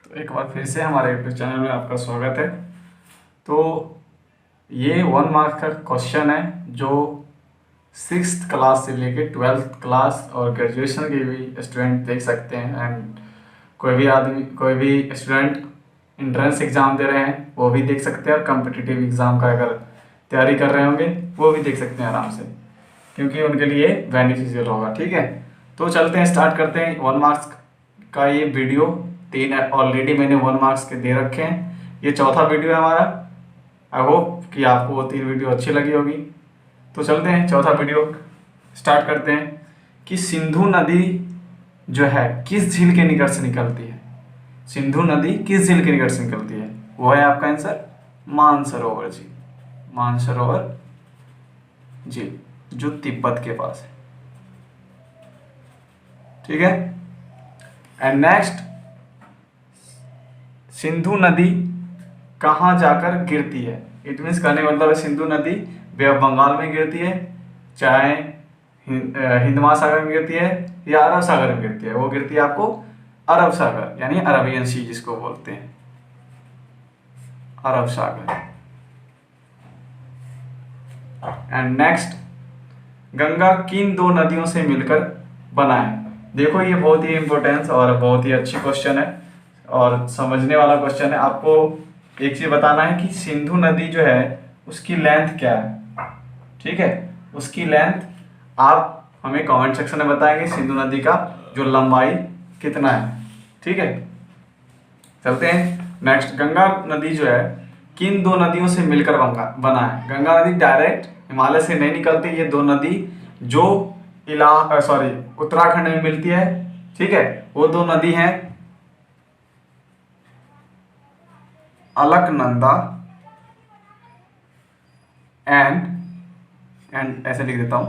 तो एक बार फिर से हमारे यूट्यूब चैनल में आपका स्वागत है। तो ये 1 मार्क्स का क्वेश्चन है जो 6th क्लास से लेके 12th क्लास और ग्रेजुएशन के भी स्टूडेंट देख सकते हैं। एंड कोई भी स्टूडेंट इंट्रेंस एग्ज़ाम दे रहे हैं वो भी देख सकते हैं, और कम्पिटिटिव एग्ज़ाम का अगर तैयारी कर रहे होंगे वो भी देख सकते हैं आराम से, क्योंकि उनके लिए बेनिफिशियल होगा। ठीक है, तो चलते हैं, स्टार्ट करते हैं। 1 मार्क्स का ये वीडियो 3 ऑलरेडी मैंने 1 मार्क्स के दे रखे हैं, ये चौथा वीडियो है हमारा। आई होप कि आपको वो 3 वीडियो अच्छी लगी होगी। तो चलते हैं, चौथा वीडियो स्टार्ट करते हैं कि सिंधु नदी जो है किस झील के निकट से निकलती है। सिंधु नदी किस झील के निकट से निकलती है, वो है आपका आंसर मानसरोवर झील। मानसरोवर झील जो तिब्बत के पास है। ठीक है, एंड नेक्स्ट, सिंधु नदी कहाँ जाकर गिरती है। इट मीन्स कहने का मतलब है सिंधु नदी बे ऑफ बंगाल में गिरती है, चाहे हिंद महासागर में गिरती है या अरब सागर में गिरती है। वो गिरती है आपको अरब सागर, यानी अरबियन सी जिसको बोलते हैं, अरब सागर। एंड नेक्स्ट, गंगा किन 2 नदियों से मिलकर बना है। देखो ये बहुत ही इंपॉर्टेंट और बहुत ही अच्छी क्वेश्चन है और समझने वाला क्वेश्चन है। आपको एक चीज बताना है कि सिंधु नदी जो है उसकी लेंथ क्या है। ठीक है, उसकी लेंथ आप हमें कमेंट सेक्शन में बताएंगे, सिंधु नदी का जो लंबाई कितना है। ठीक है, चलते हैं नेक्स्ट। गंगा नदी जो है किन 2 नदियों से मिलकर बना है। गंगा नदी डायरेक्ट हिमालय से नहीं निकलती, ये 2 नदी जो उत्तराखंड में मिलती है। ठीक है, वो 2 नदी हैं अलकनंदा एंड ऐसे लिख देता हूं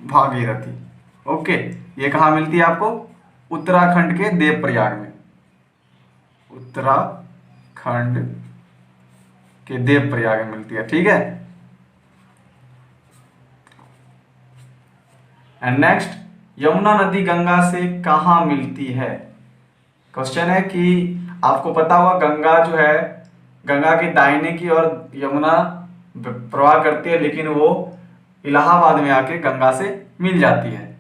भागीरथी। ओके, ये कहाँ मिलती है आपको, उत्तराखंड के देवप्रयाग में। उत्तराखंड के देवप्रयाग में मिलती है। ठीक है, एंड नेक्स्ट, यमुना नदी गंगा से कहाँ मिलती है। क्वेश्चन है कि आपको पता होगा गंगा जो है, गंगा के दाहिने की ओर यमुना प्रवाह करती है, लेकिन वो इलाहाबाद में आके गंगा से मिल जाती है।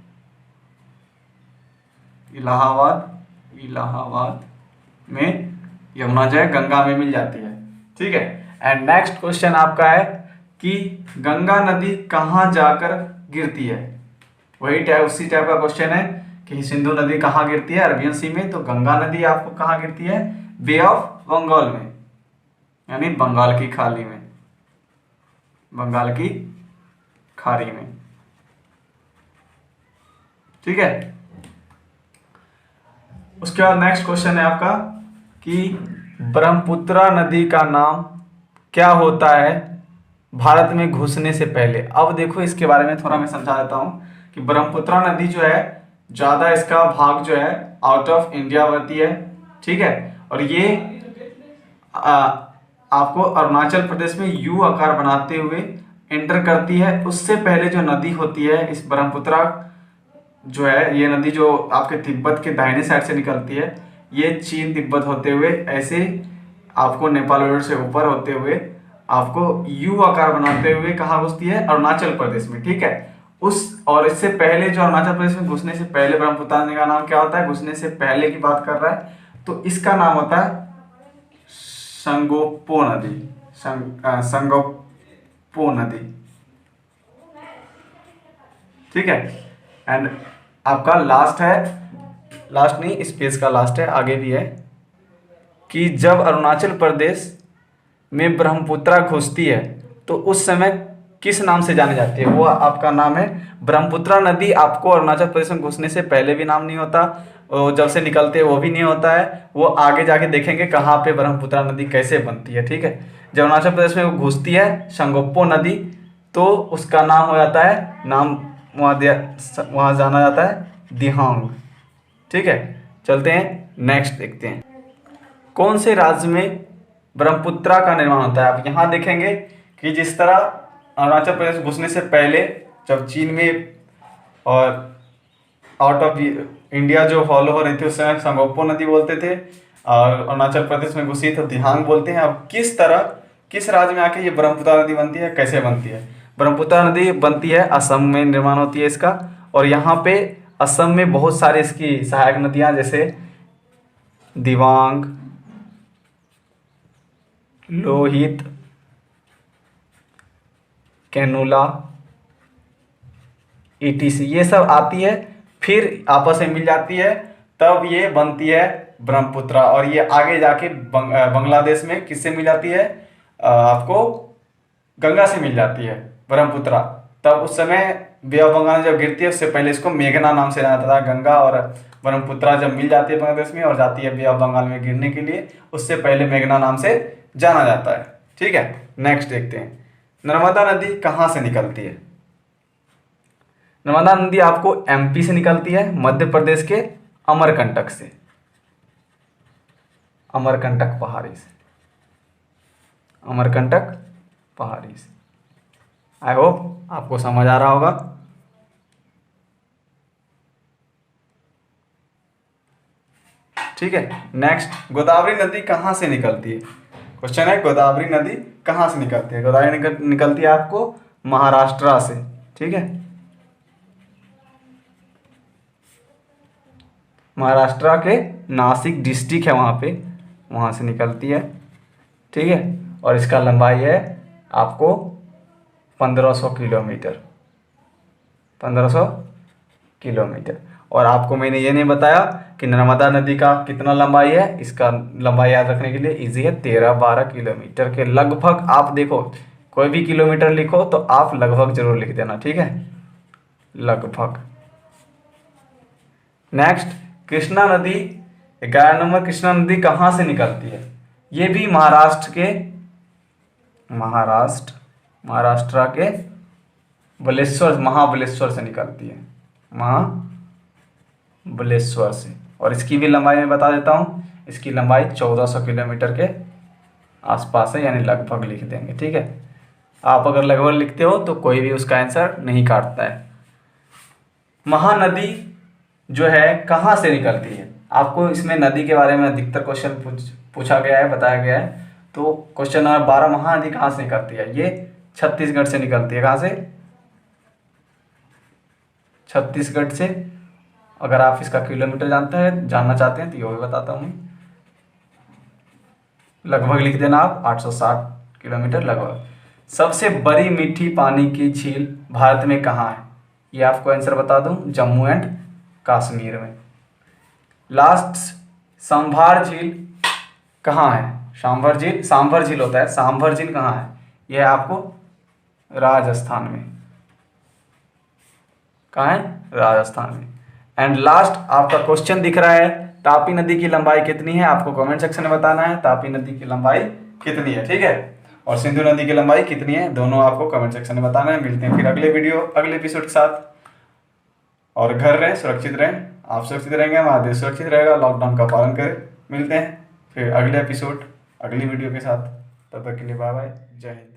इलाहाबाद में यमुना जो है गंगा में मिल जाती है। ठीक है, एंड नेक्स्ट क्वेश्चन आपका है कि गंगा नदी कहाँ जाकर गिरती है। उसी टाइप का क्वेश्चन है कि सिंधु नदी कहाँ गिरती है, अरबियन सी में। तो गंगा नदी आपको कहाँ गिरती है, बे ऑफ बंगाल में, यानी बंगाल की खाड़ी में। बंगाल की खाड़ी में। ठीक है, उसके बाद नेक्स्ट क्वेश्चन है आपका कि ब्रह्मपुत्रा नदी का नाम क्या होता है भारत में घुसने से पहले। अब देखो इसके बारे में थोड़ा मैं समझा देता हूं कि ब्रह्मपुत्रा नदी जो है ज्यादा इसका भाग जो है आउट ऑफ इंडिया बहती है। ठीक है, और ये आपको अरुणाचल प्रदेश में यू आकार बनाते हुए एंटर करती है। उससे पहले जो नदी होती है इस ब्रह्मपुत्रा जो है, ये नदी जो आपके तिब्बत के दाहिने साइड से निकलती है, ये चीन तिब्बत होते हुए ऐसे आपको नेपाल बॉर्डर से ऊपर होते हुए आपको यू आकार बनाते हुए कहाँ घुसती है, अरुणाचल प्रदेश में। ठीक है, और इससे पहले जो अरुणाचल प्रदेश में घुसने से पहले ब्रह्मपुत्रा नदी का नाम क्या होता है, घुसने से पहले की बात कर रहा है, तो इसका नाम होता है संगोपो नदी। संगोपो नदी। ठीक है, एंड आपका लास्ट है, लास्ट नहीं इस पेज का लास्ट है, आगे भी है कि जब अरुणाचल प्रदेश में ब्रह्मपुत्रा घुसती है तो उस समय किस नाम से जानी जाती है। वो आपका नाम है ब्रह्मपुत्रा नदी। आपको अरुणाचल प्रदेश में घुसने से पहले भी नाम नहीं होता, और जब से निकलते हैं वो भी नहीं होता है। वो आगे जाके देखेंगे कहाँ पे ब्रह्मपुत्रा नदी कैसे बनती है। ठीक है, जब अरुणाचल प्रदेश में वो घुसती है संगोपो नदी, तो उसका नाम हो जाता है, नाम वहाँ जाना जाता है दिहांग। ठीक है, चलते हैं नेक्स्ट देखते हैं कौन से राज्य में ब्रह्मपुत्रा का निर्माण होता है। आप यहाँ देखेंगे कि जिस तरह अरुणाचल प्रदेश घुसने से पहले जब चीन में और आउट ऑफ इंडिया जो फॉलो हो रही थी उस समय संगोपो नदी बोलते थे, और अरुणाचल प्रदेश में घुसी तो दिहांग बोलते हैं। अब किस राज्य में आके ये ब्रह्मपुत्र नदी बनती है, कैसे बनती है? ब्रह्मपुत्र नदी बनती है असम में, निर्माण होती है इसका। और यहाँ पे असम में बहुत सारी इसकी सहायक नदियां, जैसे दिबांग, लोहित, कैनुला, ईटीसी, ये सब आती है, फिर आपस में मिल जाती है, तब ये बनती है ब्रह्मपुत्र। और ये आगे जाके बांग्लादेश में किससे मिल जाती है? आपको गंगा से मिल जाती है ब्रह्मपुत्र। तब उस समय बे ऑफ बंगाल जब गिरती है, उससे पहले इसको मेघना नाम से जाना जाता था। गंगा और ब्रह्मपुत्र जब मिल जाती है बांग्लादेश में और जाती है बे ऑफ बंगाल में गिरने के लिए, उससे पहले मेघना नाम से जाना जाता है। ठीक है, नेक्स्ट देखते हैं, नर्मदा नदी कहाँ से निकलती है? नर्मदा नदी आपको एमपी से निकलती है, मध्य प्रदेश के अमरकंटक से, अमरकंटक पहाड़ी से, अमरकंटक पहाड़ी से। आई होप आपको समझ आ रहा होगा। ठीक है, नेक्स्ट, गोदावरी नदी कहाँ से निकलती है? क्वेश्चन है, गोदावरी नदी कहाँ से निकलती है? गोदावरी निकलती है आपको महाराष्ट्र से। ठीक है, महाराष्ट्र के नासिक डिस्ट्रिक्ट है वहाँ पे, वहाँ से निकलती है। ठीक है, और इसका लंबाई है आपको 1500 किलोमीटर, 1500 किलोमीटर। और आपको मैंने ये नहीं बताया कि नर्मदा नदी का कितना लंबाई है। इसका लंबाई याद रखने के लिए इजी है, 13-12 किलोमीटर के लगभग। आप देखो, कोई भी किलोमीटर लिखो तो आप लगभग जरूर लिख देना। ठीक है, लगभग। नेक्स्ट, कृष्णा नदी, 11 नंबर, कृष्णा नदी कहाँ से निकलती है? ये भी महाराष्ट्र के महाबलेश्वर से निकलती है, महाबलेश्वर से। और इसकी भी लंबाई मैं बता देता हूँ, इसकी लंबाई 1400 किलोमीटर के आसपास है, यानी लगभग लिख देंगे। ठीक है, आप अगर लगभग लिखते हो तो कोई भी उसका आंसर नहीं काटता है। महानदी जो है कहाँ से निकलती है? आपको इसमें नदी के बारे में अधिकतर क्वेश्चन पूछा गया है, बताया गया है। तो क्वेश्चन नंबर 12, महानदी कहाँ से निकलती है? ये छत्तीसगढ़ से निकलती है। कहाँ से? छत्तीसगढ़ से। अगर आप इसका किलोमीटर जानना चाहते हैं तो ये भी बताता हूँ। लगभग लिख देना आप, 860 किलोमीटर लगभग। सबसे बड़ी मीठी पानी की झील भारत में कहाँ है? ये आपको आंसर बता दूं, जम्मू एंड कश्मीर में। लास्ट, सांभर झील कहाँ है? सांभर झील होता है, सांभर झील कहाँ है? यह है आपको राजस्थान में। कहाँ है? राजस्थान में। एंड लास्ट आपका क्वेश्चन दिख रहा है, तापी नदी की लंबाई कितनी है? आपको कमेंट सेक्शन में बताना है तापी नदी की लंबाई कितनी है। ठीक है, और सिंधु नदी की लंबाई कितनी है, दोनों आपको कमेंट सेक्शन में बताना है। मिलते हैं फिर अगले एपिसोड के साथ। और घर रहें, सुरक्षित रहें, आप सुरक्षित रहेंगे, हमारा देश सुरक्षित रहेगा। लॉकडाउन का पालन करें। मिलते हैं फिर अगले एपिसोड, अगली वीडियो के साथ। तब तक के लिए बाय बाय, जय हिंद।